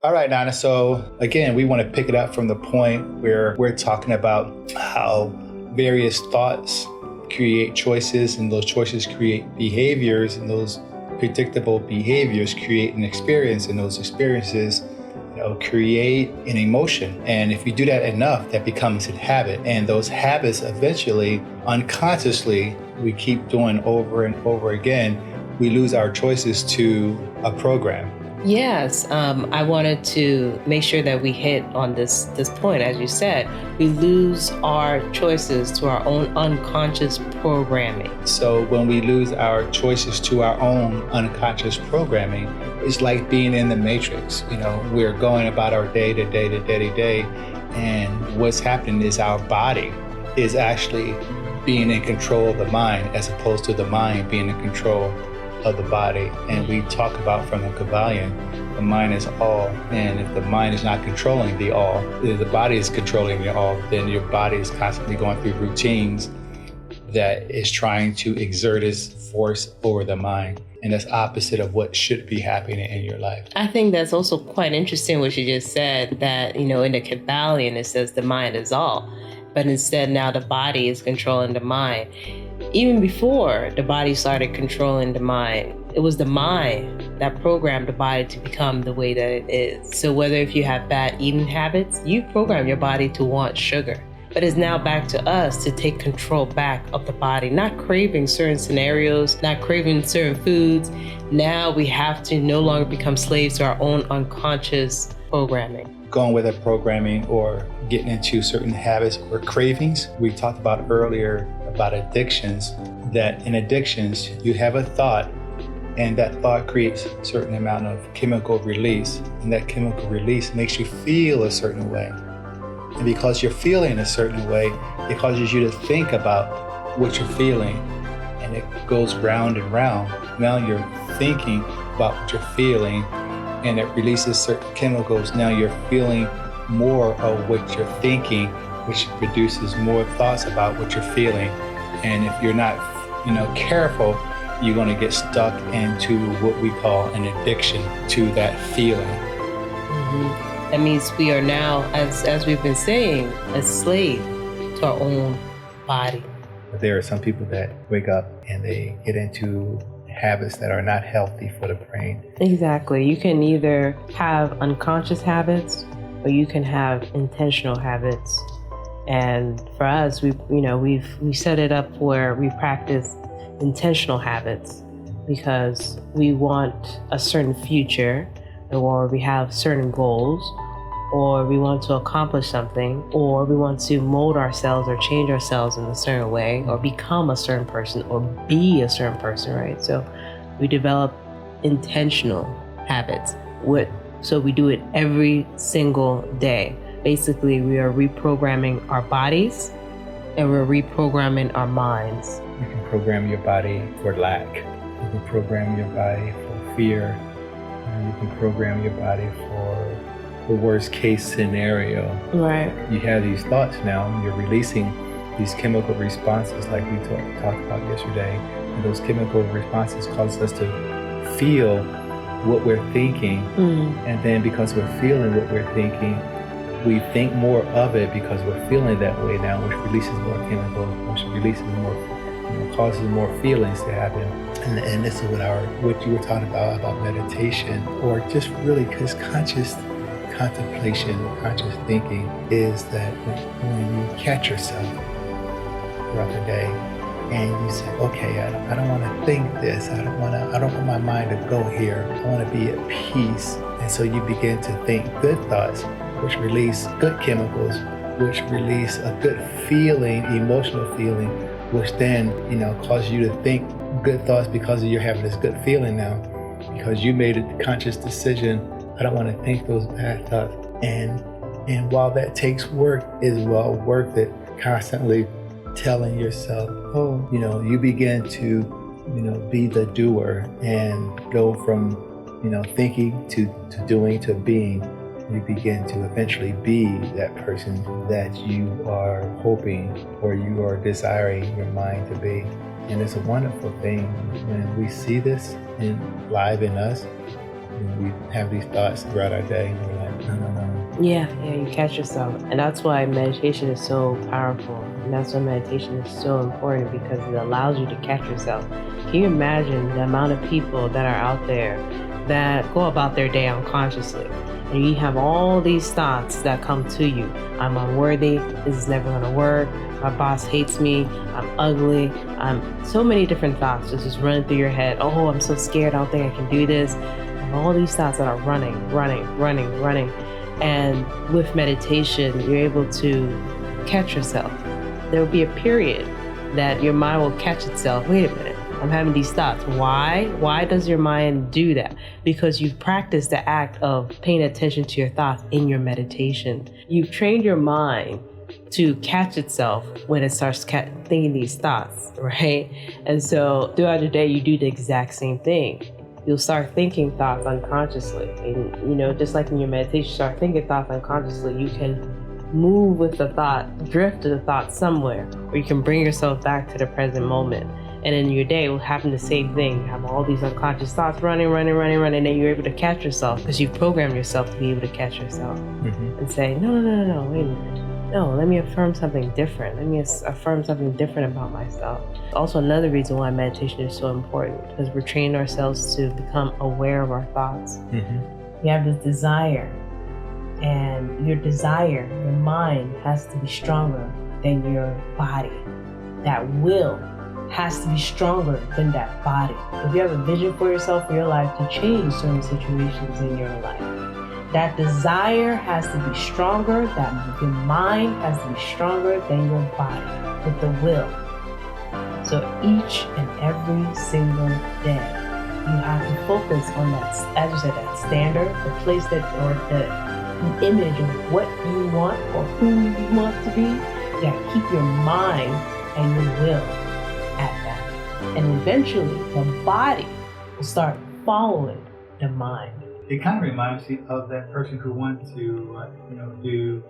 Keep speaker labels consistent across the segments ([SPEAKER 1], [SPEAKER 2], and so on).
[SPEAKER 1] All right, Nana. So again, we want to pick it up from the point where we're talking about how various thoughts create choices, and those choices create behaviors, and those predictable behaviors create an experience, and those experiences create an emotion. And if you do that enough, that becomes a habit. And those habits eventually, unconsciously, we keep doing over and over again. We lose our choices to a program.
[SPEAKER 2] Yes, I wanted to make sure that we hit on this point. As you said, we lose our choices to our own unconscious programming.
[SPEAKER 1] So when we lose our choices to our own unconscious programming, it's like being in the matrix. We're going about our day to day to day to day, and what's happening is our body is actually being in control of the mind, as opposed to the mind being in control of the body. And we talk about from the Kabbalion, the mind is all, and if the mind is not controlling the all, if the body is controlling the all, then your body is constantly going through routines that is trying to exert its force over the mind. And that's opposite of what should be happening in your life.
[SPEAKER 2] I think that's also quite interesting what you just said, that, in the Kabbalion, it says the mind is all, but instead now the body is controlling the mind. Even before the body started controlling the mind, it was the mind that programmed the body to become the way that it is. So whether if you have bad eating habits, you program your body to want sugar. But it's now back to us to take control back of the body, not craving certain scenarios, not craving certain foods. Now we have to no longer become slaves to our own unconscious programming.
[SPEAKER 1] Going with that programming or getting into certain habits or cravings. We talked about earlier about addictions, that in addictions, you have a thought, and that thought creates a certain amount of chemical release, and that chemical release makes you feel a certain way. And because you're feeling a certain way, it causes you to think about what you're feeling, and it goes round and round. Now you're thinking about what you're feeling, and it releases certain chemicals. Now you're feeling more of what you're thinking, which produces more thoughts about what you're feeling. And if you're not, careful, you're going to get stuck into what we call an addiction to that feeling.
[SPEAKER 2] Mm-hmm. That means we are now, as we've been saying, a slave to our own body.
[SPEAKER 1] There are some people that wake up and they get into habits that are not healthy for the brain.
[SPEAKER 2] Exactly. You can either have unconscious habits or you can have intentional habits. And for us, we set it up where we practice intentional habits because we want a certain future, or we have certain goals, or we want to accomplish something, or we want to mold ourselves or change ourselves in a certain way, or become a certain person, or be a certain person, right? So we develop intentional habits. So we do it every single day. Basically, we are reprogramming our bodies and we're reprogramming our minds.
[SPEAKER 1] You can program your body for lack. You can program your body for fear. And you can program your body for the worst case scenario.
[SPEAKER 2] Right.
[SPEAKER 1] You have these thoughts now, you're releasing these chemical responses like we talked about yesterday. And those chemical responses cause us to feel what we're thinking. And then because we're feeling what we're thinking, we think more of it because we're feeling that way now, which releases more chemicals, which releases more, causes more feelings to happen. And this is what you were talking about meditation, or just really just conscious contemplation, conscious thinking, is that when you catch yourself throughout the day and you say, okay, I don't want to think this, I don't want my mind to go here, I want to be at peace. And so you begin to think good thoughts, which release good chemicals, which release a good feeling, emotional feeling, which then, causes you to think good thoughts because you're having this good feeling now, because you made a conscious decision, I don't want to think those bad thoughts. And while that takes work, is well worth it, constantly telling yourself, you begin to, be the doer and go from, thinking to doing to being. You begin to eventually be that person that you are hoping or you are desiring your mind to be. And it's a wonderful thing when we see this live in us. we have these thoughts throughout our day, and we're like, no.
[SPEAKER 2] Yeah, you catch yourself. And that's why meditation is so powerful. And that's why meditation is so important, because it allows you to catch yourself. Can you imagine the amount of people that are out there that go about their day unconsciously? And you have all these thoughts that come to you. I'm unworthy. This is never going to work. My boss hates me. I'm ugly. I'm so many different thoughts just running through your head. Oh, I'm so scared. I don't think I can do this. And all these thoughts that are running. And with meditation, you're able to catch yourself. There will be a period that your mind will catch itself. Wait a minute. I'm having these thoughts. Why? Why does your mind do that? Because you've practiced the act of paying attention to your thoughts in your meditation. You've trained your mind to catch itself when it starts thinking these thoughts, right? And so throughout the day, you do the exact same thing. You'll start thinking thoughts unconsciously. And, just like in your meditation, you start thinking thoughts unconsciously, you can move with the thought, drift to the thought somewhere, or you can bring yourself back to the present moment. And in your day, it will happen the same thing. You have all these unconscious thoughts running, and then you're able to catch yourself because you've programmed yourself to be able to catch yourself and say, no, wait a minute. No, let me affirm something different. Let me affirm something different about myself. Also, another reason why meditation is so important, because we're training ourselves to become aware of our thoughts. You have this desire, and your desire, your mind has to be stronger than your body. That will has to be stronger than that body. If you have a vision for yourself for your life to change certain situations in your life, that desire has to be stronger, that your mind has to be stronger than your body with the will. So each and every single day, you have to focus on that, as you said, that standard, the place that, or the image of what you want or who you want to be. You gotta keep your mind and your will at that. And eventually, the body will start following the mind.
[SPEAKER 1] It kind of reminds me of that person who wanted to, do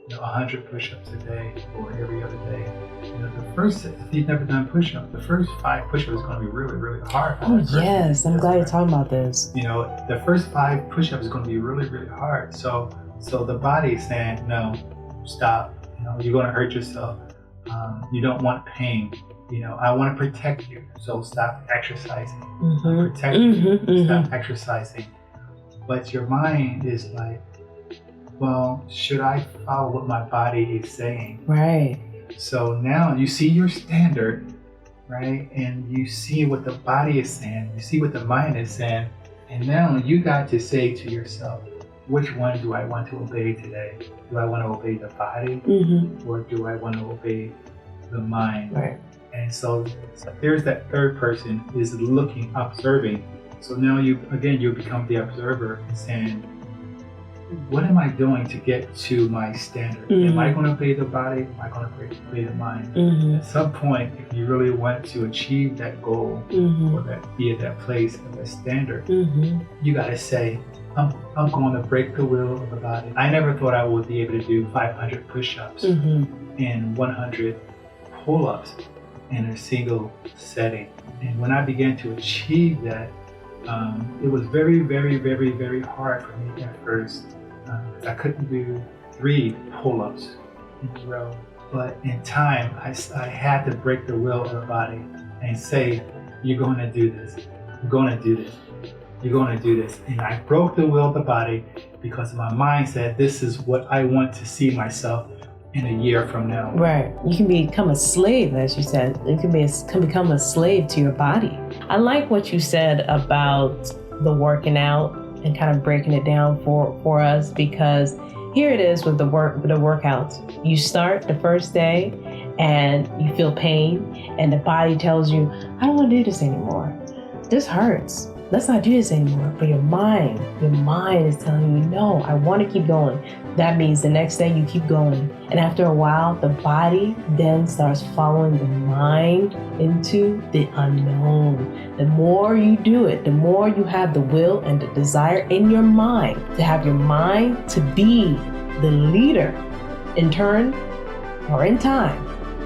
[SPEAKER 1] 100 push-ups a day or every other day. If he's never done push-ups, the first 5 push-ups is going to be really, really hard.
[SPEAKER 2] Oh yes, I'm glad you're talking about this.
[SPEAKER 1] The first 5 push-ups is going to be really, really hard. So the body is saying, no, stop. You're going to hurt yourself. You don't want pain. I want to protect you. So stop exercising. Protect you. Stop exercising. But your mind is like, well, should I follow what my body is saying?
[SPEAKER 2] Right.
[SPEAKER 1] So now you see your standard, right? And you see what the body is saying. You see what the mind is saying. And now you got to say to yourself, which one do I want to obey today? Do I want to obey the body? Or do I want to obey the mind?
[SPEAKER 2] Right.
[SPEAKER 1] And so there's that third person is looking, observing. So now you become the observer and saying, what am I doing to get to my standard? Am I going to obey the body? Am I going to obey the mind? At some point, if you really want to achieve that goal or be at that place of that standard, you got to say, I'm going to break the will of the body. I never thought I would be able to do 500 push-ups and 100 pull-ups in a single setting. And when I began to achieve that, it was very, very, very, very hard for me at first. I couldn't do 3 pull-ups in a row. But in time, I had to break the will of the body and say, you're going to do this. You're going to do this. You're going to do this. And I broke the will of the body because my mind said, this is what I want to see myself in a year from now.
[SPEAKER 2] Right. You can become a slave, as you said. You can become a slave to your body. I like what you said about the working out and kind of breaking it down for us, because here it is with the workouts. You start the first day and you feel pain and the body tells you, I don't want to do this anymore. This hurts. Let's not do this anymore. But your mind is telling you, no, I want to keep going. That means the next day you keep going. And after a while, the body then starts following the mind into the unknown. The more you do it, the more you have the will and the desire in your mind to have your mind to be the leader. In turn, or in time,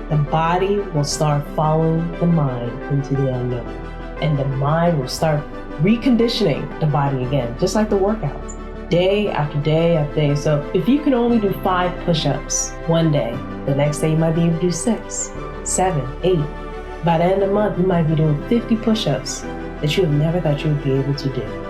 [SPEAKER 2] the body will start following the mind into the unknown. And the mind will start reconditioning the body again, just like the workouts, day after day after day. So if you can only do 5 push-ups one day, the next day you might be able to do 6, 7, 8. By the end of the month, you might be doing 50 push-ups that you have never thought you would be able to do.